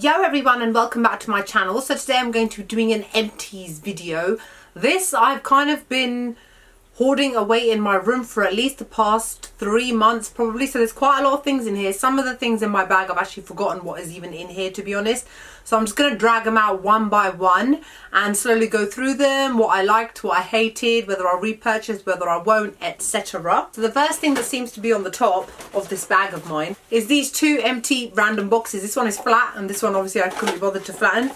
Yo everyone, and welcome back to my channel. So today I'm going to be doing an empties video. This I've kind of been hoarding away in my room for at least the past 3 months probably, so there's quite a lot of things in here. Some of the things in my bag I've actually forgotten what is even in here, to be honest, so I'm just going to drag them out one by one and slowly go through them, what I liked, what I hated, whether I'll repurchase, whether I won't, etc. So the first thing that seems to be on the top of this bag of mine is these two empty random boxes. This one is flat and this one obviously I couldn't be bothered to flatten.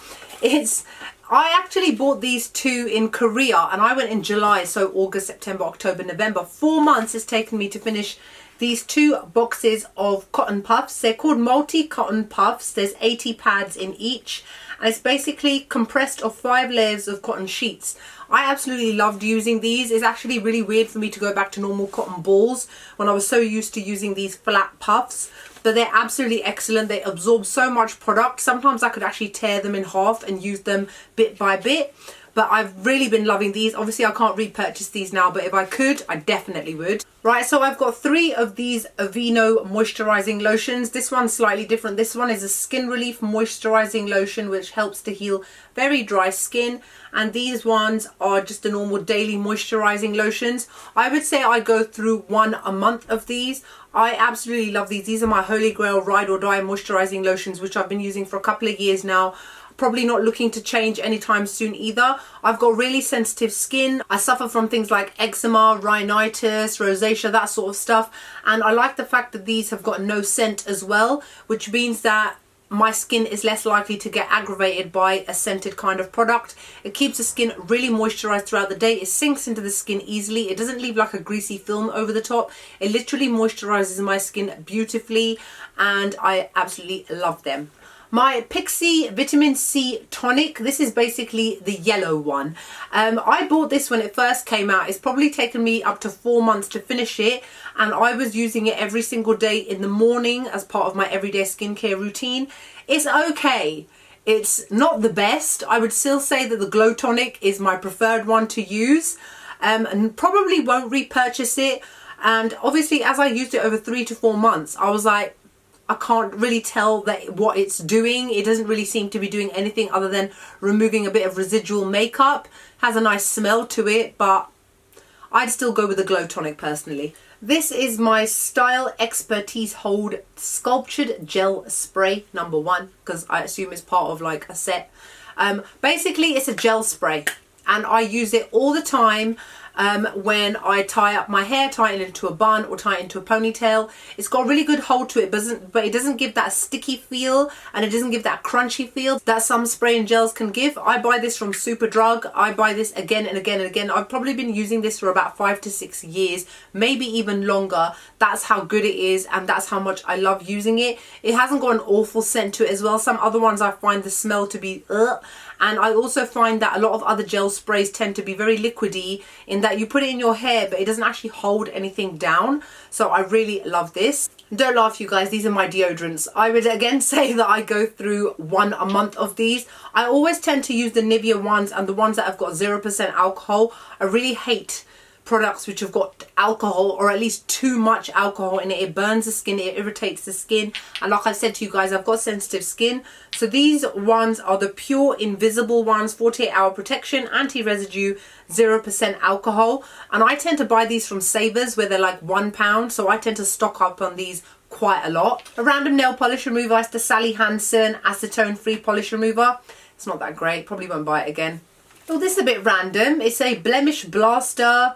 I actually bought these two in Korea and I went in July, so August, September, October, November. 4 months it's taken me to finish these two boxes of cotton puffs. They're called multi-cotton puffs. There's 80 pads in each and it's basically compressed of 5 layers of cotton sheets. I absolutely loved using these. It's actually really weird for me to go back to normal cotton balls when I was so used to using these flat puffs. But they're absolutely excellent. They absorb so much product. Sometimes I could actually tear them in half and use them bit by bit. But I've really been loving these. Obviously I can't repurchase these now, but if I could, I definitely would. Right, so I've got 3 of these Aveeno moisturizing lotions. This one's slightly different. This one is a skin relief moisturizing lotion which helps to heal very dry skin. And these ones are just the normal daily moisturizing lotions. I would say I go through 1 a month of these. I absolutely love these. These are my holy grail ride or die moisturizing lotions, which I've been using for a couple of years now. Probably not looking to change anytime soon either. I've got really sensitive skin. I suffer from things like eczema, rhinitis, rosacea, that sort of stuff. And I like the fact that these have got no scent as well, which means that my skin is less likely to get aggravated by a scented kind of product. It keeps the skin really moisturized throughout the day. It sinks into the skin easily. It doesn't leave like a greasy film over the top. It literally moisturizes my skin beautifully and I absolutely love them. My Pixi Vitamin C Tonic, this is basically the yellow one. I bought this when it first came out. It's probably taken me up to 4 months to finish it, and I was using it every single day in the morning as part of my everyday skincare routine. It's okay. It's not the best. I would still say that the Glow Tonic is my preferred one to use, and probably won't repurchase it. And obviously as I used it over 3 to 4 months, I was like, I can't really tell that what it's doing. It doesn't really seem to be doing anything other than removing a bit of residual makeup. Has a nice smell to it, but I'd still go with the Glow Tonic personally. This is my Style Expertise Hold Sculptured Gel Spray number 1, because I assume it's part of like a set. Basically it's a gel spray and I use it all the time. When I tie up my hair, tie it into a bun or tie it into a ponytail. It's got a really good hold to it, but it doesn't give that sticky feel and it doesn't give that crunchy feel that some spray and gels can give. I buy this from Superdrug. I buy this again and again and again. I've probably been using this for about 5 to 6 years, maybe even longer. That's how good it is and that's how much I love using it. It hasn't got an awful scent to it as well. Some other ones I find the smell to be and I also find that a lot of other gel sprays tend to be very liquidy in that you put it in your hair but it doesn't actually hold anything down. So I really love this. Don't laugh you guys, these are my deodorants. I would again say that I go through 1 a month of these. I always tend to use the Nivea ones and the ones that have got 0% alcohol. I really hate products which have got alcohol or at least too much alcohol in it. It burns the skin, it irritates the skin, and like I said to you guys, I've got sensitive skin. So these ones are the Pure Invisible ones, 48-hour protection, anti-residue, 0% alcohol, and I tend to buy these from Savers where they're like £1, so I tend to stock up on these quite a lot. A random nail polish remover, it's the Sally Hansen Acetone free polish remover. It's not that great, probably won't buy it again. Oh, this is a bit random. It's a Blemish Blaster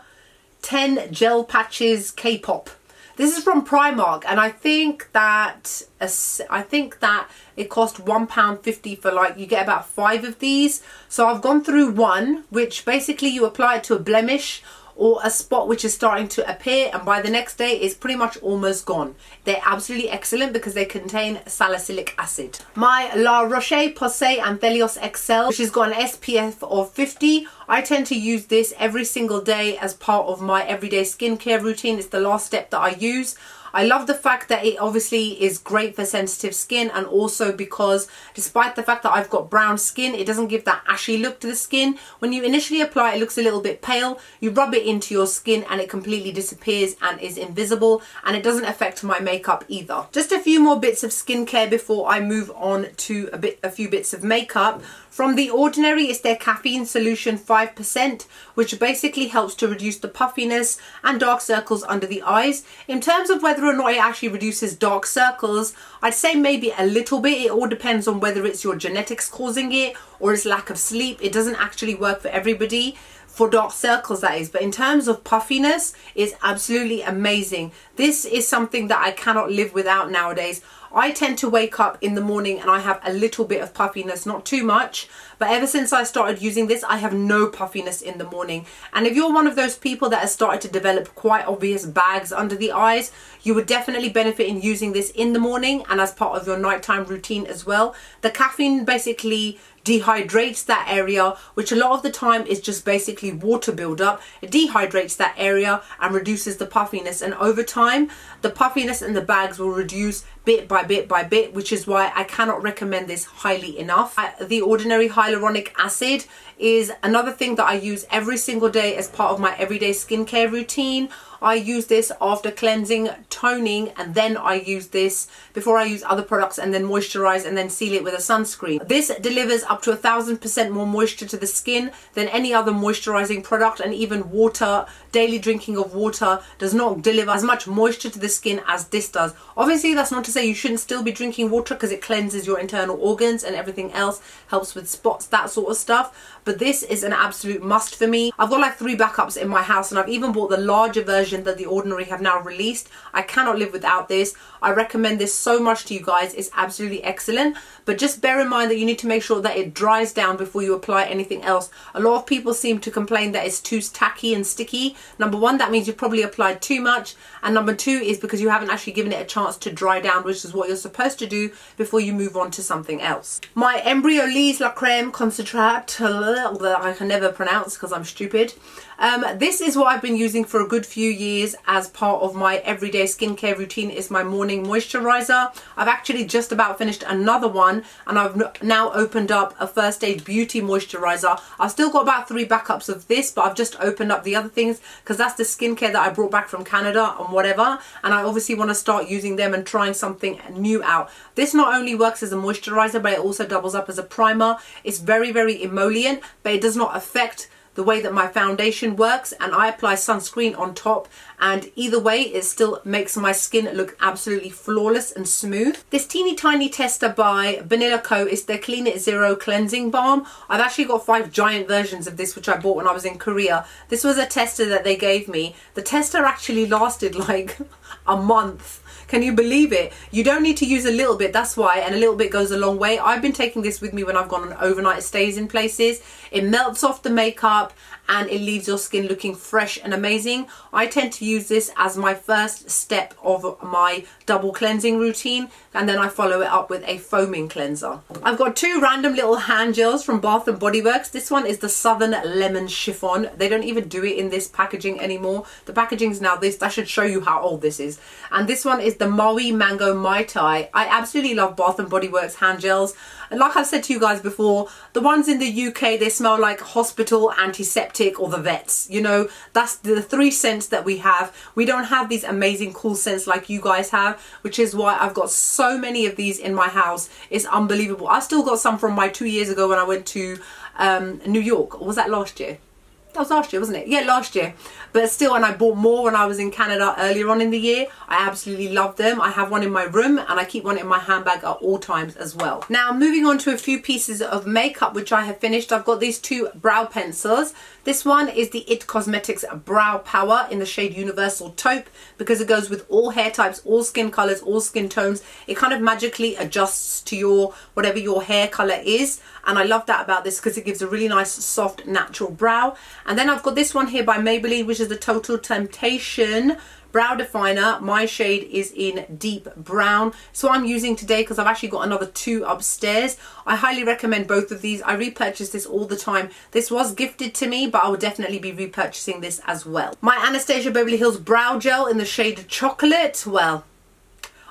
10 gel patches K-pop. This is from Primark and I think that it cost £1.50 for like, you get about 5 of these. So I've gone through 1, which basically you apply it to a blemish or a spot which is starting to appear, and by the next day it's pretty much almost gone. They're absolutely excellent because they contain salicylic acid. My La Roche-Posay Anthelios XL, which has got an SPF of 50. I tend to use this every single day as part of my everyday skincare routine. It's the last step that I use. I love the fact that it obviously is great for sensitive skin, and also because despite the fact that I've got brown skin, it doesn't give that ashy look to the skin. When you initially apply, it looks a little bit pale. You rub it into your skin and it completely disappears and is invisible, and it doesn't affect my makeup either. Just a few more bits of skincare before I move on to a few bits of makeup. From The Ordinary, it's their Caffeine Solution 5%, which basically helps to reduce the puffiness and dark circles under the eyes. In terms of whether or not it actually reduces dark circles, I'd say maybe a little bit. It all depends on whether it's your genetics causing it or it's lack of sleep. It doesn't actually work for everybody. For dark circles, that is. But in terms of puffiness, it's absolutely amazing. This is something that I cannot live without nowadays. I tend to wake up in the morning and I have a little bit of puffiness, not too much, but ever since I started using this, I have no puffiness in the morning. And if you're one of those people that has started to develop quite obvious bags under the eyes, you would definitely benefit in using this in the morning and as part of your nighttime routine as well. The caffeine basically dehydrates that area, which a lot of the time is just basically water buildup. It dehydrates that area and reduces the puffiness, and over time the puffiness in the bags will reduce bit by bit by bit, which is why I cannot recommend this highly enough. The Ordinary Hyaluronic Acid is another thing that I use every single day as part of my everyday skincare routine. I use this after cleansing, toning, and then I use this before I use other products, and then moisturize and then seal it with a sunscreen. This delivers up to 1000% more moisture to the skin than any other moisturizing product, and even water, daily drinking of water does not deliver as much moisture to the skin as this does. Obviously, that's not to say you shouldn't still be drinking water, because it cleanses your internal organs and everything else, helps with spots, that sort of stuff. But this is an absolute must for me. I've got like 3 backups in my house, and I've even bought the larger version that The Ordinary have now released. I cannot live without this. I recommend this so much to you guys. It's absolutely excellent, but just bear in mind that you need to make sure that it dries down before you apply anything else. A lot of people seem to complain that it's too tacky and sticky. Number one, that means you probably applied too much, and number two is because you haven't actually given it a chance to dry down, which is what you're supposed to do before you move on to something else. My Embryolisse La Creme Concentrate, that I can never pronounce because I'm stupid. This is what I've been using for a good few years as part of my everyday skincare routine. Is my morning moisturizer. I've actually just about finished another one, and I've now opened up a First Aid Beauty moisturizer. I've still got about 3 backups of this, but I've just opened up the other things because that's the skincare that I brought back from Canada and whatever, and I obviously want to start using them and trying something new out. This not only works as a moisturizer, but it also doubles up as a primer. It's very, very emollient, but it does not affect the way that my foundation works, and I apply sunscreen on top, and either way it still makes my skin look absolutely flawless and smooth. This teeny tiny tester by Vanilla Co is their Clean It Zero Cleansing Balm. I've actually got 5 giant versions of this, which I bought when I was in Korea. This was a tester that they gave me. The tester actually lasted like a month. Can you believe it? You don't need to use a little bit, that's why, and a little bit goes a long way. I've been taking this with me when I've gone on overnight stays in places. It melts off the makeup and it leaves your skin looking fresh and amazing. I tend to use this as my first step of my double cleansing routine, and then I follow it up with a foaming cleanser. I've got 2 random little hand gels from Bath and Body Works. This one is the Southern Lemon Chiffon. They don't even do it in this packaging anymore. The packaging is now this. That should show you how old this is. And this one is the Maui Mango Mai Tai. I absolutely love Bath and Body Works hand gels. And like I've said to you guys before, the ones in the UK, they smell like hospital, antiseptic, or the vets. You know, that's the 3 scents that we have. We don't have these amazing cool scents like you guys have, which is why I've got so many of these in my house. It's unbelievable. I still got some from my 2 years ago when I went to New York. Or was that last year? That was last year, wasn't it? Yeah, last year. But still, and I bought more when I was in Canada earlier on in the year. I absolutely love them. I have one in my room, and I keep one in my handbag at all times as well. Now, moving on to a few pieces of makeup which I have finished. I've got these 2 brow pencils. This one is the IT Cosmetics Brow Power in the shade Universal Taupe, because it goes with all hair types, all skin colors, all skin tones. It kind of magically adjusts to your whatever your hair color is, and I love that about this because it gives a really nice soft natural brow. And then I've got this one here by Maybelline, which is the Total Temptation brow definer. My shade is in deep brown. So I'm using today because I've actually got another 2 upstairs. I highly recommend both of these. I repurchase this all the time. This was gifted to me, but I will definitely be repurchasing this as well. My Anastasia Beverly Hills Brow Gel in the shade Chocolate. Well,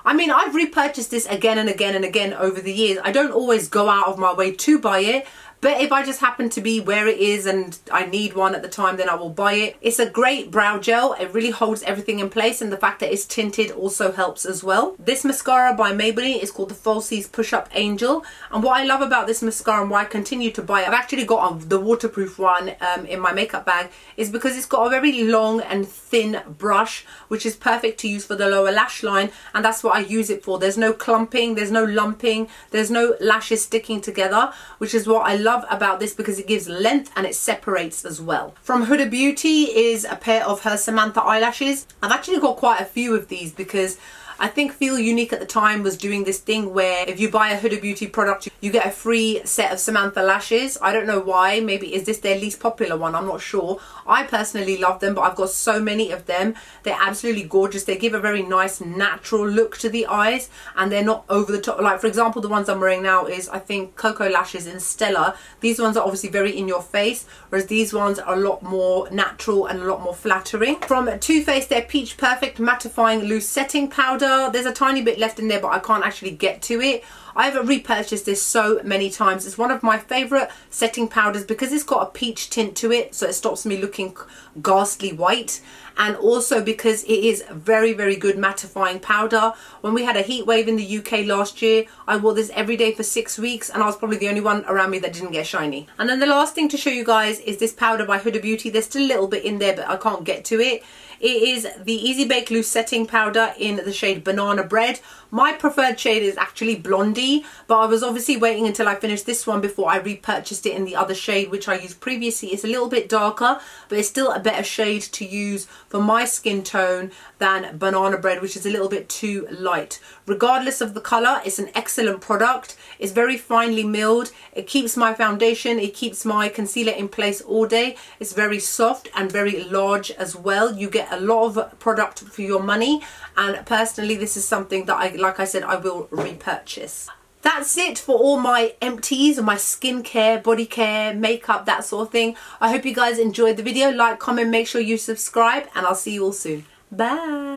I mean, I've repurchased this again and again and again over the years. I don't always go out of my way to buy it, but if I just happen to be where it is and I need one at the time, then I will buy it. It's a great brow gel. It really holds everything in place, and the fact that it's tinted also helps as well. This mascara by Maybelline is called the Falsies Push Up Angel. And what I love about this mascara and why I continue to buy it, I've actually got the waterproof one in my makeup bag, is because it's got a very long and thin brush, which is perfect to use for the lower lash line. And that's what I use it for. There's no clumping, there's no lumping, there's no lashes sticking together, which is what I love about this, because it gives length and it separates as well. From Huda Beauty is a pair of her Samantha eyelashes. I've actually got quite a few of these because I think Feel Unique at the time was doing this thing where if you buy a Huda Beauty product, you get a free set of Samantha lashes. I don't know why. Maybe is this their least popular one? I'm not sure. I personally love them, but I've got so many of them. They're absolutely gorgeous. They give a very nice natural look to the eyes, and they're not over the top. Like, for example, the ones I'm wearing now is, I think, Cocoa Lashes in Stella. These ones are obviously very in your face, whereas these ones are a lot more natural and a lot more flattering. From Too Faced, their Peach Perfect Mattifying Loose Setting Powder. There's a tiny bit left in there, but I can't actually get to it. I've repurchased this so many times. It's one of my favourite setting powders because it's got a peach tint to it, so it stops me looking ghastly white, and also because it is very, very good mattifying powder. When we had a heat wave in the UK last year, I wore this every day for 6 weeks, and I was probably the only one around me that didn't get shiny. And then the last thing to show you guys is this powder by Huda Beauty. There's still a little bit in there, but I can't get to it. It is the Easy Bake Loose Setting Powder in the shade Banana Bread. My preferred shade is actually Blondie, but I was obviously waiting until I finished this one before I repurchased it in the other shade, which I used previously. It's a little bit darker, but it's still a better shade to use for my skin tone than Banana Bread, which is a little bit too light. Regardless of the colour, it's an excellent product. It's very finely milled. It keeps my foundation, it keeps my concealer in place all day. It's very soft and very large as well. You get a lot of product for your money, and personally this is something that like I said, I will repurchase. That's it for all my empties, my skincare, body care, makeup, that sort of thing. I hope you guys enjoyed the video. Like, comment, make sure you subscribe, and I'll see you all soon. Bye.